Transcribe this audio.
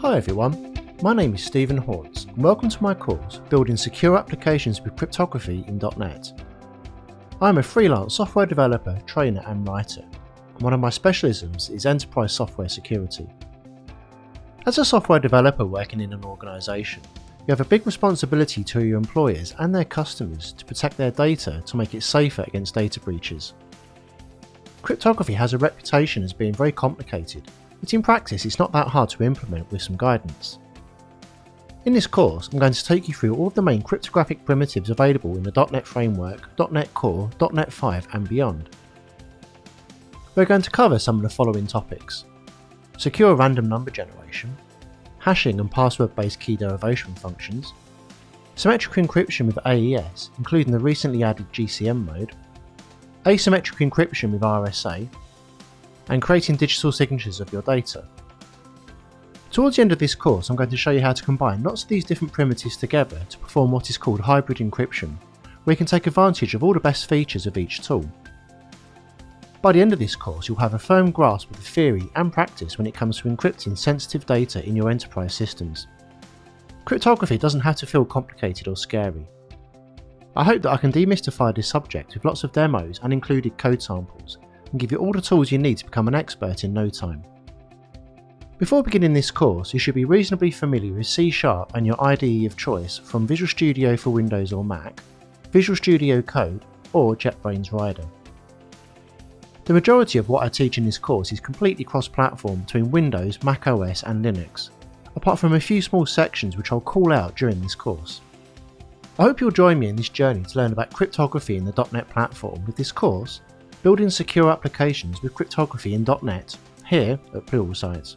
Hi everyone, my name is Stephen Horns and welcome to my course Building Secure Applications with Cryptography in .NET. I am a freelance software developer, trainer and writer, and one of my specialisms is enterprise software security. As a software developer working in an organisation, you have a big responsibility to your employers and their customers to protect their data to make it safer against data breaches. Cryptography has a reputation as being very complicated, but in practice it's not that hard to implement with some guidance. In this course, I'm going to take you through all of the main cryptographic primitives available in the .NET Framework, .NET Core, .NET 5 and beyond. We're going to cover some of the following topics: secure random number generation, hashing and password-based key derivation functions, symmetric encryption with AES, including the recently added GCM mode, asymmetric encryption with RSA, and creating digital signatures of your data. Towards the end of this course, I'm going to show you how to combine lots of these different primitives together to perform what is called hybrid encryption, where you can take advantage of all the best features of each tool. By the end of this course, you'll have a firm grasp of the theory and practice when it comes to encrypting sensitive data in your enterprise systems. Cryptography doesn't have to feel complicated or scary. I hope that I can demystify this subject with lots of demos and included code samples, and give you all the tools you need to become an expert in no time. Before beginning this course, you should be reasonably familiar with C# and your IDE of choice from Visual Studio for Windows or Mac, Visual Studio Code, or JetBrains Rider. The majority of what I teach in this course is completely cross-platform between Windows, Mac OS and Linux, apart from a few small sections which I'll call out during this course. I hope you'll join me in this journey to learn about cryptography in the .NET platform with this course, Building Secure Applications with Cryptography in .NET, here at Pluralsight.